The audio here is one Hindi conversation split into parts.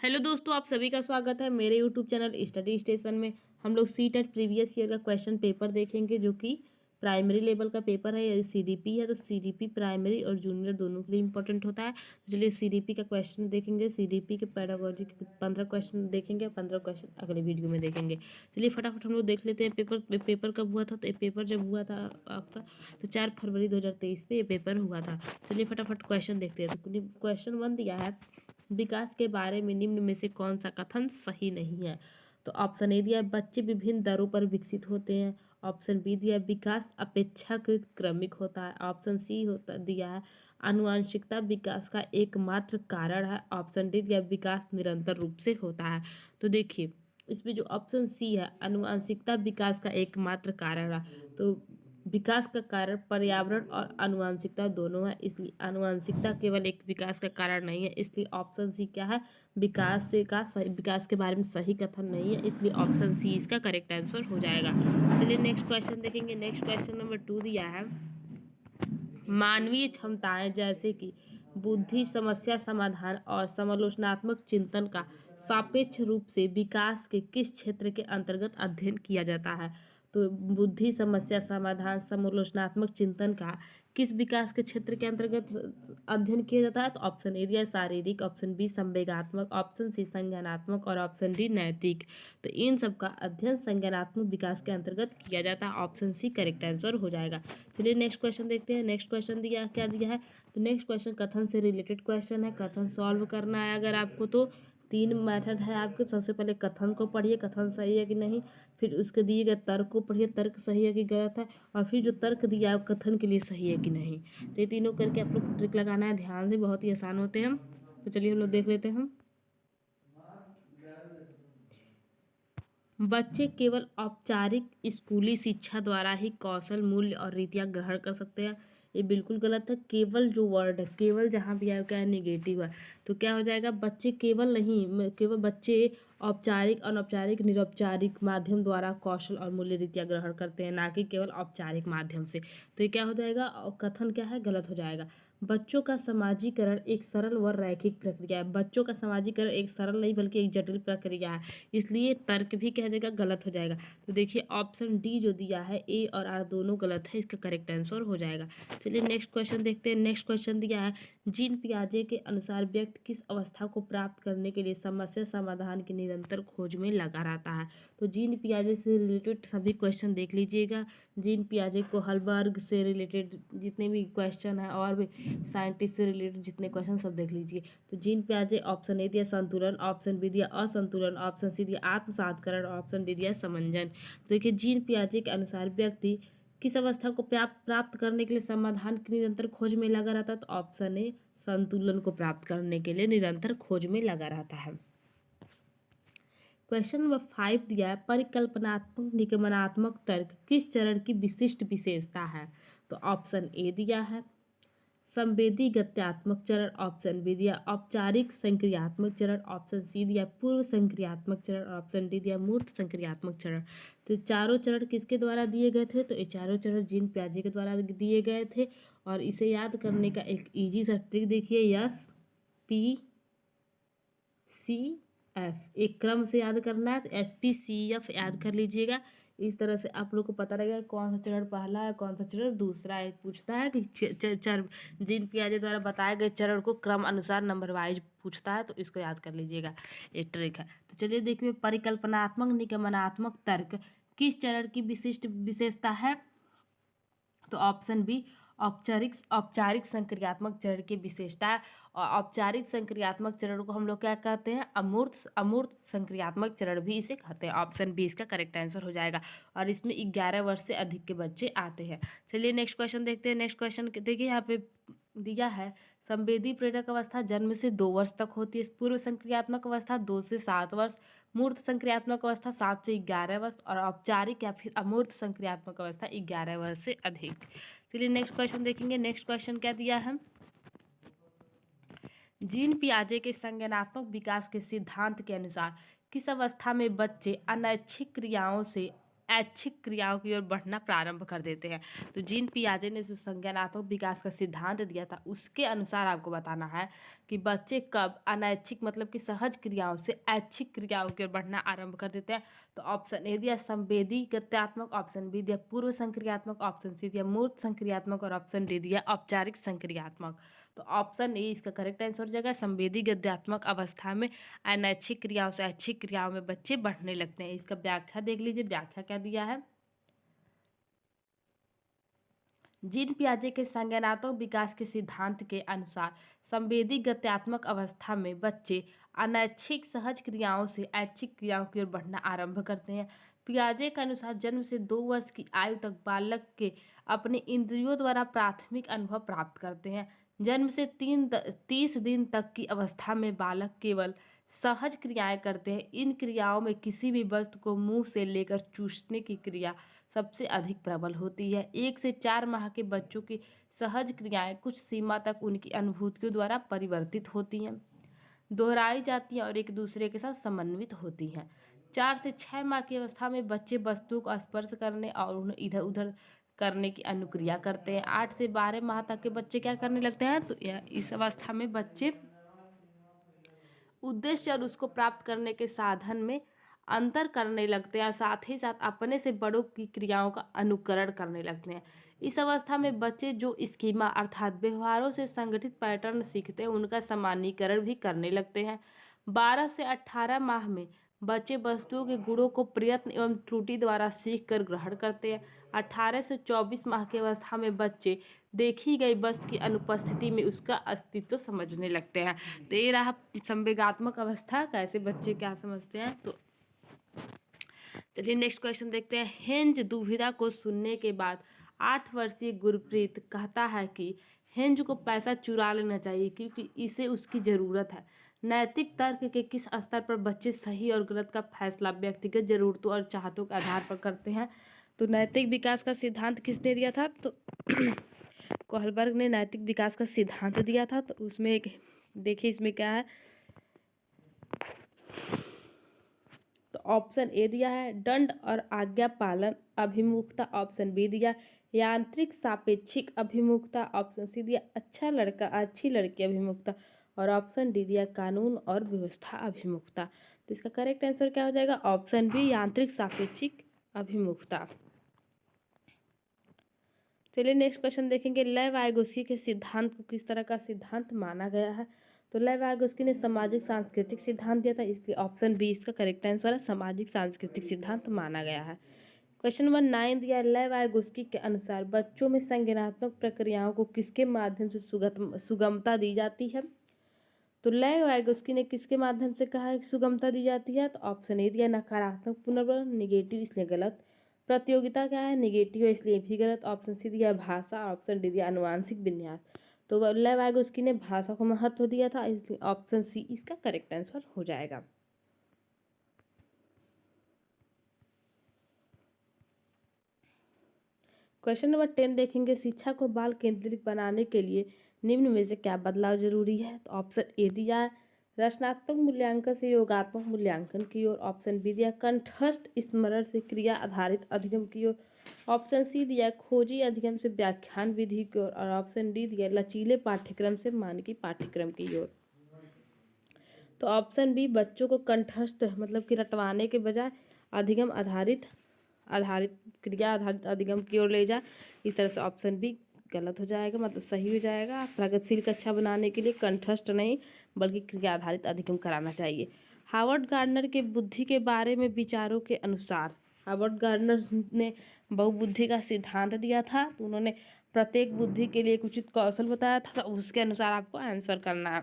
हेलो दोस्तों, आप सभी का स्वागत है मेरे यूट्यूब चैनल स्टडी स्टेशन में। हम लोग सीटेट प्रीवियस ईयर का क्वेश्चन पेपर देखेंगे, जो कि प्राइमरी लेवल का पेपर है। यदि सीडीपी है तो सीडीपी प्राइमरी और जूनियर दोनों के लिए इंपॉर्टेंट होता है। तो चलिए सीडीपी का क्वेश्चन देखेंगे। सीडीपी के पेडागोजी के 15 क्वेश्चन देखेंगे, 15 क्वेश्चन अगले वीडियो में देखेंगे। चलिए फटाफट हम लोग देख लेते हैं। पेपर कब हुआ था? तो पेपर जब हुआ था आपका, तो 4 फरवरी 2023 पे ये पेपर हुआ था। चलिए फटाफट क्वेश्चन देखते हैं। तो क्वेश्चन 1 दिया है, विकास के बारे में निम्न में से कौन सा कथन सही नहीं है? तो ऑप्शन ए दिया है, बच्चे विभिन्न दरों पर विकसित होते हैं। ऑप्शन बी दिया है, विकास अपेक्षाकृत क्रमिक होता है। ऑप्शन सी होता दिया है, आनुवांशिकता विकास का एकमात्र कारण है। ऑप्शन डी दिया है, विकास निरंतर रूप से होता है। तो देखिए, इसमें जो ऑप्शन सी है, आनुवांशिकता विकास का एकमात्र कारण है, तो विकास का कारण पर्यावरण और आनुवांशिकता दोनों है, इसलिए आनुवांशिकता केवल एक विकास का कारण नहीं है। इसलिए ऑप्शन सी क्या है, विकास के बारे में सही कथन नहीं है, इसलिए ऑप्शन सी इसका करेक्ट आंसर हो जाएगा। चलिए नेक्स्ट क्वेश्चन देखेंगे। नेक्स्ट क्वेश्चन नंबर 2 दिया है, मानवीय क्षमताएं जैसे कि बुद्धि, समस्या समाधान और समालोचनात्मक चिंतन का सापेक्ष रूप से विकास के किस क्षेत्र के अंतर्गत अध्ययन किया जाता है? तो बुद्धि, समस्या समाधान, समालोचनात्मक चिंतन का किस विकास के क्षेत्र के अंतर्गत अध्ययन किया जाता है? तो ऑप्शन ए दिया है शारीरिक, ऑप्शन बी संवेगात्मक, ऑप्शन सी संज्ञानात्मक और ऑप्शन डी नैतिक। तो इन सब का अध्ययन संज्ञानात्मक विकास के अंतर्गत किया जाता है। ऑप्शन सी करेक्ट आंसर हो जाएगा। चलिए नेक्स्ट क्वेश्चन देखते हैं। नेक्स्ट क्वेश्चन दिया क्या दिया है? तो नेक्स्ट क्वेश्चन कथन से रिलेटेड क्वेश्चन है। कथन सॉल्व करना है अगर आपको, तो 3 मेथड है आपके। सबसे पहले कथन को पढ़िए, कथन सही है कि नहीं, फिर उसके दिए गए तर्क को पढ़िए, तर्क सही है कि गलत है, और फिर जो तर्क दिया है कथन के लिए सही है कि नहीं। तो ये तीनों करके आप लोग ट्रिक लगाना है ध्यान से, बहुत ही आसान होते हैं। तो चलिए हम लोग देख लेते हैं। बच्चे केवल औपचारिक स्कूली शिक्षा द्वारा ही कौशल, मूल्य और रीतियाँ ग्रहण कर सकते हैं। ये बिल्कुल गलत है। केवल जो वर्ड है, केवल जहाँ भी आए क्या है, निगेटिव है, तो क्या हो जाएगा, बच्चे केवल नहीं, केवल बच्चे औपचारिक, अनौपचारिक, निरौपचारिक माध्यम द्वारा कौशल और मूल्य रीतियाँ ग्रहण करते हैं, ना कि केवल औपचारिक माध्यम से। तो ये क्या हो जाएगा, कथन क्या है, गलत हो जाएगा। बच्चों का समाजीकरण एक सरल व रैखिक प्रक्रिया है। बच्चों का समाजीकरण एक सरल नहीं बल्कि एक जटिल प्रक्रिया है, इसलिए तर्क भी कह जाएगा, गलत हो जाएगा। तो देखिए ऑप्शन डी जो दिया है, ए और आर दोनों गलत है, इसका करेक्ट आंसर हो जाएगा। चलिए नेक्स्ट क्वेश्चन देखते हैं। नेक्स्ट क्वेश्चन दिया है, जीन पियाजे के अनुसार व्यक्ति किस अवस्था को प्राप्त करने के लिए समस्या समाधान की निरंतर खोज में लगा रहता है? तो जीन पियाजे से रिलेटेड सभी क्वेश्चन देख लीजिएगा। जीन पियाजे को हलबर्ग से रिलेटेड जितने भी क्वेश्चन है, और भी साइंटिस्ट से रिलेटेड जितने क्वेश्चन सब देख लीजिए। तो जीन पियाजे ऑप्शन ए दिया संतुलन, ऑप्शन बी दिया असंतुलन, ऑप्शन सी दिया आत्मसातकरण, ऑप्शन डी दिया समंजन। तो देखिए जीन पियाजे के अनुसार व्यक्ति किस अवस्था को प्राप्त करने के लिए समाधान की निरंतर खोज में लगा रहता है? तो ऑप्शन ए संतुलन को प्राप्त करने के लिए निरंतर खोज में लगा रहता है। क्वेश्चन नंबर 5 दिया है, परिकल्पनात्मक निगमनात्मक तर्क किस चरण की विशिष्ट विशेषता है? तो ऑप्शन ए दिया है संवेदी गत्यात्मक चरण, ऑप्शन बी दिया औपचारिक संक्रियात्मक चरण, ऑप्शन सी दिया पूर्व संक्रियात्मक चरण, ऑप्शन डी दिया मूर्त संक्रियात्मक चरण। तो चारों चरण किसके द्वारा दिए गए थे? तो ये चारों चरण जीन पियाजे के द्वारा दिए गए थे। और इसे याद करने का एक इजी सा ट्रिक देखिए, SPCF एक क्रम से याद करना है, तो SPCF याद कर लीजिएगा। इस तरह से आप लोग को पता लगेगा कौन सा चरण पहला है, कौन सा चरण दूसरा है। पूछता है कि जीन पियाजे द्वारा बताए गए चरण को क्रम अनुसार नंबर वाइज पूछता है, तो इसको याद कर लीजिएगा, एक ट्रिक है। तो चलिए देखिए, परिकल्पनात्मक निगमनात्मक तर्क किस चरण की विशिष्ट विशेषता है? तो ऑप्शन बी औपचारिक औपचारिक संक्रियात्मक चरण की विशेषता है। और औपचारिक संक्रियात्मक चरण को हम लोग क्या कहते हैं? अमूर्त संक्रियात्मक चरण भी इसे कहते हैं। ऑप्शन बी इसका करेक्ट आंसर हो जाएगा। और इसमें 11 वर्ष से अधिक के बच्चे आते हैं। चलिए नेक्स्ट क्वेश्चन देखते हैं। नेक्स्ट क्वेश्चन देखिए, यहाँ पे दिया है संवेदी प्रेरक अवस्था जन्म से 2 वर्ष तक होती है। पूर्व संक्रियात्मक अवस्था 2 से 7 वर्ष, मूर्त संक्रियात्मक अवस्था 7 से 11 वर्ष, और औपचारिक या फिर अमूर्त संक्रियात्मक अवस्था 11 वर्ष से अधिक। चलिए नेक्स्ट क्वेश्चन देखेंगे। नेक्स्ट क्वेश्चन क्या दिया है, जीन पियाजे के संज्ञानात्मक विकास के सिद्धांत के अनुसार किस अवस्था में बच्चे अनैच्छिक क्रियाओं से ऐच्छिक क्रियाओं की ओर बढ़ना प्रारंभ कर देते हैं। तो जीन पियाजे ने जो संज्ञानात्मक विकास का सिद्धांत दिया था उसके अनुसार आपको बताना है कि बच्चे कब अनैच्छिक मतलब कि सहज क्रियाओं से ऐच्छिक क्रियाओं की ओर बढ़ना आरंभ कर देते हैं। तो ऑप्शन ए दिया संवेदी गत्यात्मक, ऑप्शन बी दिया पूर्व संक्रियात्मक, ऑप्शन सी दिया मूर्त संक्रियात्मक और ऑप्शन डी दिया औपचारिक संक्रियात्मक। तो ऑप्शन ए इसका करेक्ट आंसर हो जाएगा। संवेदी गद्यात्मक अवस्था में अनैच्छिक क्रियाओं से ऐच्छिक क्रियाओं में बच्चे बढ़ने लगते हैं। इसका व्याख्या देख लीजिए, व्याख्या क्या दिया है। जीन पियाजे के संज्ञानात्मक विकास के सिद्धांत के अनुसार संवेदी गत्यात्मक अवस्था में बच्चे अनैच्छिक सहज क्रियाओं से ऐच्छिक क्रियाओं की ओर बढ़ना आरंभ करते हैं। पियाजे के अनुसार जन्म से 2 वर्ष की आयु तक बालक के अपने इंद्रियों द्वारा प्राथमिक अनुभव प्राप्त करते हैं। जन्म से 30 दिन तक की अवस्था में बालक केवल सहज क्रियाएं करते हैं। इन क्रियाओं में किसी भी वस्तु को मुंह से लेकर चूसने की क्रिया सबसे अधिक प्रबल होती है। 1 से 4 माह के बच्चों की सहज क्रियाएं कुछ सीमा तक उनकी अनुभूतियों द्वारा परिवर्तित होती हैं, दोहराई जाती हैं और एक दूसरे के साथ समन्वित होती हैं। 4 से 6 माह की अवस्था में बच्चे वस्तुओं को स्पर्श करने और उन्हें इधर उधर करने की अनुक्रिया करते हैं। 8 से 12 माह तक के बच्चे क्या करने लगते हैं, तो इस अवस्था में बच्चे उद्देश्य और उसको प्राप्त करने के साधन में अंतर करने लगते हैं, साथ ही साथ अपने से बड़ों की क्रियाओं का अनुकरण करने लगते हैं। इस अवस्था में बच्चे जो स्कीमा अर्थात व्यवहारों से संगठित पैटर्न सीखते हैं उनका सामान्यीकरण भी करने लगते हैं। 12 से 18 माह में बच्चे वस्तुओं के गुणों को प्रयत्न एवं त्रुटि द्वारा सीख कर ग्रहण करते हैं। 18 से 24 माह की अवस्था में बच्चे देखी गई वस्तु की अनुपस्थिति में उसका अस्तित्व समझने लगते हैं। तो ये रहा संवेगात्मक अवस्था, कैसे बच्चे क्या समझते हैं। तो चलिए नेक्स्ट क्वेश्चन देखते हैं। हेंज दुविधा को सुनने के बाद 8 वर्षीय गुरप्रीत कहता है कि हेंज को पैसा चुरा लेना चाहिए क्योंकि इसे उसकी ज़रूरत है। नैतिक तर्क के किस स्तर पर बच्चे सही और गलत का फैसला व्यक्तिगत जरूरतों और चाहतों के आधार पर करते हैं। तो नैतिक विकास का सिद्धांत किसने दिया था, तो कोहलबर्ग ने नैतिक विकास का सिद्धांत दिया था। तो उसमें एक देखिए इसमें क्या है, तो ऑप्शन ए दिया है दंड और आज्ञा पालन अभिमुखता, ऑप्शन बी दिया यांत्रिक सापेक्षिक अभिमुखता, ऑप्शन सी दिया अच्छा लड़का अच्छी लड़की अभिमुखता और ऑप्शन डी दिया कानून और व्यवस्था अभिमुखता। तो इसका करेक्ट आंसर क्या हो जाएगा, ऑप्शन बी यांत्रिक सापेक्षिक अभिमुखता। चलिए नेक्स्ट क्वेश्चन देखेंगे। लेव वाइगोत्स्की के सिद्धांत को किस तरह का सिद्धांत माना गया है। तो लेव वाइगोत्स्की ने सामाजिक सांस्कृतिक सिद्धांत दिया था, इसलिए ऑप्शन बी इसका करेक्ट आंसर है, सामाजिक सांस्कृतिक सिद्धांत माना गया है। क्वेश्चन नंबर 9 दिया, लेव वाइगोत्स्की के अनुसार बच्चों में संज्ञानात्मक प्रक्रियाओं को किसके माध्यम से सुगमता दी जाती है। तो लेव वाइगोत्स्की ने किसके माध्यम से कहा है कि सुगमता दी जाती है, तो ऑप्शन ए दिया नकारात्मक पुनर्वलन निगेटिव इसलिए गलत, प्रतियोगिता क्या है निगेटिव है इसलिए भी गलत, ऑप्शन सी दिया भाषा, ऑप्शन डी दिया अनुवांशिक विन्यास। तो लेव वाइगोत्स्की ने भाषा को महत्व दिया था, इसलिए ऑप्शन सी इसका करेक्ट आंसर हो जाएगा। क्वेश्चन नंबर 10 देखेंगे। शिक्षा को बाल केंद्रित बनाने के लिए निम्न में से क्या बदलाव जरूरी है। तो ऑप्शन ए दिया है रचनात्मक मूल्यांकन से योगात्मक मूल्यांकन की ओर, ऑप्शन बी दिया कंठस्थ स्मरण से क्रिया आधारित अधिगम की ओर, ऑप्शन सी दिया खोजी अधिगम से व्याख्यान विधि की ओर और ऑप्शन डी दिया लचीले पाठ्यक्रम से मानकी पाठ्यक्रम की ओर। तो ऑप्शन बी बच्चों को कंठस्थ मतलब कि रटवाने के बजाय अधिगम आधारित क्रिया आधारित अधिगम की ओर ले जाए, इस तरह से ऑप्शन बी गलत हो जाएगा, मतलब सही हो जाएगा। प्रगतिशील कक्षा बनाने के लिए कंठस्थ नहीं बल्कि क्रिया आधारित अधिगम कराना चाहिए। हार्वर्ड गार्डनर के बुद्धि के बारे में विचारों के अनुसार हार्वर्ड गार्डनर ने बहुबुद्धि का सिद्धांत दिया था। तो उन्होंने प्रत्येक बुद्धि के लिए एक उचित कौशल बताया था, तो उसके अनुसार आपको आंसर करना है।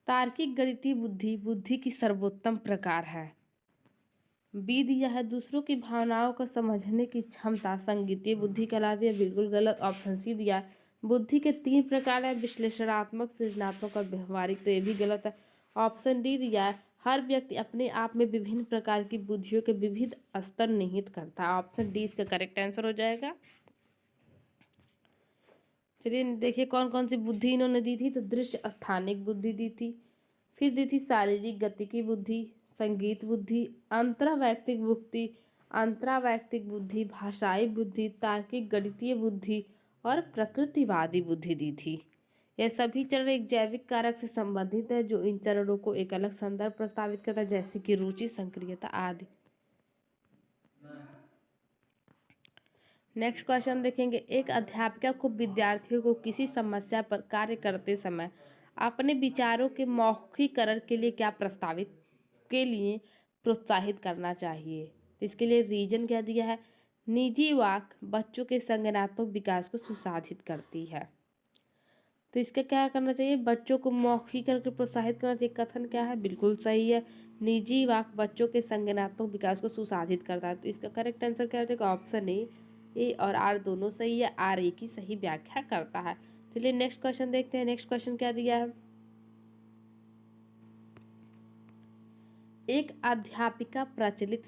तार्किक गणितीय बुद्धि बुद्धि की सर्वोत्तम प्रकार है। बी दिया है दूसरों की भावनाओं को समझने की क्षमता संगीतीय बुद्धि कहलाती है, बिल्कुल गलत। ऑप्शन सी दिया बुद्धि के 3 प्रकार है विश्लेषणात्मक सृजनात्मक और व्यवहारिक, तो ये भी गलत है। ऑप्शन डी दिया है हर व्यक्ति अपने आप में विभिन्न प्रकार की बुद्धियों के विविध स्तर निहित करता है, ऑप्शन डी इसका करेक्ट आंसर हो जाएगा। चलिए देखिए कौन कौन सी बुद्धि इन्होंने दी थी। तो दृश्य स्थानिक बुद्धि दी थी, फिर दी थी शारीरिक गति की बुद्धि, संगीत बुद्धि, अंतरवैयक्तिक बुद्धि, अंतरावैयक्तिक बुद्धि, भाषाई बुद्धि, तार्किक गणितीय बुद्धि और प्रकृतिवादी बुद्धि दी थी। यह सभी चरण एक जैविक कारक से संबंधित है जो इन चरणों को एक अलग संदर्भ प्रस्तावित करता है, जैसे कि रुचि, सक्रियता आदि। नेक्स्ट क्वेश्चन देखेंगे, एक अध्यापिका को विद्यार्थियों को किसी समस्या पर कार्य करते समय अपने विचारों के मौखिकरण के लिए क्या प्रस्तावित के लिए प्रोत्साहित करना चाहिए। इसके लिए रीजन क्या दिया है, निजी वाक बच्चों के संज्ञानात्मक विकास को सुसाधित करती है। तो इसका क्या करना चाहिए, बच्चों को मौखिकरण के प्रोत्साहित करना चाहिए। कथन क्या है, बिल्कुल सही है, निजी वाक बच्चों के संज्ञानात्मक विकास को सुसाधित करता है। तो इसका करेक्ट आंसर क्या हो जाएगा, ऑप्शन ए और आर दोनों सही है, आर ए की सही व्याख्या करता है। चलिए नेक्स्ट क्वेश्चन देखते हैं। नेक्स्ट क्वेश्चन क्या दिया है, एक अध्यापिका प्रचलित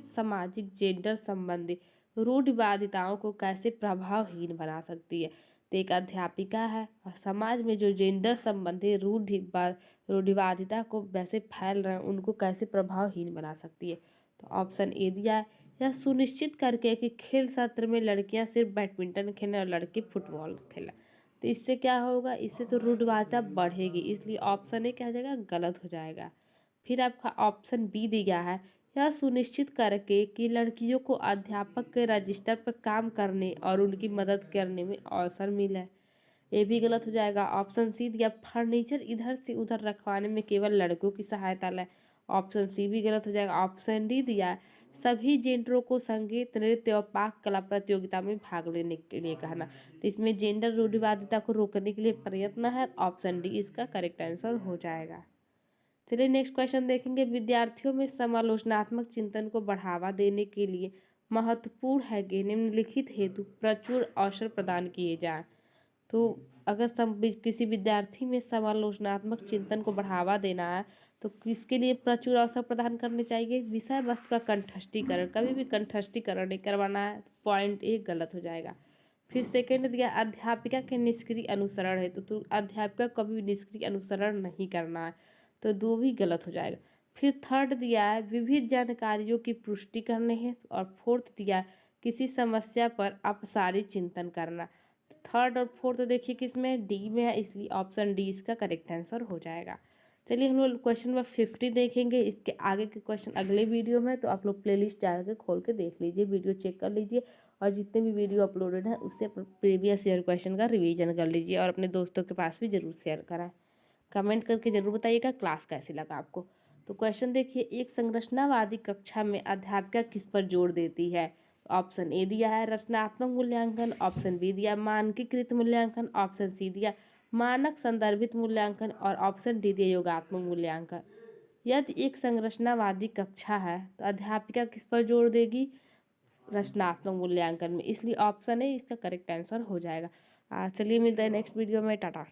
सामाजिक जेंडर संबंधी रूढ़िवादिताओं को कैसे प्रभावहीन बना सकती है। तो एक अध्यापिका है और समाज में जो जेंडर संबंधी रूढ़िवादिता को वैसे फैल रहे हैं उनको कैसे प्रभावहीन बना सकती है। तो ऑप्शन ए दिया है, यह सुनिश्चित करके कि खेल सत्र में लड़कियां सिर्फ बैडमिंटन खेलें और लड़के फुटबॉल खेलें। तो इससे क्या होगा, इससे तो रूढ़िवादिता बढ़ेगी, इसलिए ऑप्शन ए क्या हो जाएगा, गलत हो जाएगा। फिर आपका ऑप्शन बी दिया है, यह सुनिश्चित करके कि लड़कियों को अध्यापक के रजिस्टर पर काम करने और उनकी मदद करने में अवसर मिले। ये भी गलत हो जाएगा। ऑप्शन सी दिया, फर्नीचर इधर से उधर रखवाने में केवल लड़कों की सहायता लें। ऑप्शन सी भी गलत हो जाएगा। ऑप्शन डी दिया, सभी जेंडरों को संगीत, नृत्य और पाक कला प्रतियोगिता में भाग लेने के लिए कहना। तो इसमें जेंडर रूढ़िवादिता को रोकने के लिए प्रयत्न है। ऑप्शन डी इसका करेक्ट आंसर हो जाएगा। चलिए नेक्स्ट क्वेश्चन देखेंगे, विद्यार्थियों में समालोचनात्मक चिंतन को बढ़ावा देने के लिए महत्वपूर्ण है कि निम्नलिखित हेतु प्रचुर अवसर प्रदान किए जाएं। तो अगर किसी विद्यार्थी में समालोचनात्मक चिंतन को बढ़ावा देना है तो किसके लिए प्रचुर अवसर प्रदान करने चाहिए, विषय वस्तु का कंठस्थीकरण। कभी भी कंठस्थीकरण नहीं करवाना है, पॉइंट ए गलत हो जाएगा। फिर सेकंड दिया, अध्यापिका के निष्क्रिय अनुसरण है, तो अध्यापिका को कभी निष्क्रिय अनुसरण नहीं करना है, तो दो भी गलत हो जाएगा। फिर थर्ड दिया है, विविध जानकारियों की पुष्टि करने है, और फोर्थ दिया किसी समस्या पर अपसारी चिंतन करना। थर्ड और फोर्थ देखिए किसमें, डी में है, इसलिए ऑप्शन डी इसका करेक्ट आंसर हो जाएगा। चलिए हम लोग क्वेश्चन नंबर 50 देखेंगे। इसके आगे के क्वेश्चन अगले वीडियो में, तो आप लोग प्लेलिस्ट जाकर खोल के देख लीजिए, वीडियो चेक कर लीजिए और जितने भी वीडियो अपलोडेड है उससे प्रीवियस ईयर क्वेश्चन का रिवीजन कर लीजिए और अपने दोस्तों के पास भी जरूर शेयर कराएं। कमेंट करके जरूर बताइएगा क्लास कैसी लगा आपको। तो क्वेश्चन देखिए, एक संरचनावादी कक्षा में अध्यापिका किस पर जोर देती है। ऑप्शन ए दिया है रचनात्मक मूल्यांकन, ऑप्शन बी दिया मानकीकृत मूल्यांकन, ऑप्शन सी दिया मानक संदर्भित मूल्यांकन और ऑप्शन डी दिया योगात्मक मूल्यांकन। यदि एक संरचनावादी कक्षा है तो अध्यापिका किस पर जोर देगी, रचनात्मक मूल्यांकन में, इसलिए ऑप्शन ए इसका करेक्ट आंसर हो जाएगा। चलिए मिलते हैं नेक्स्ट वीडियो में, टाटा।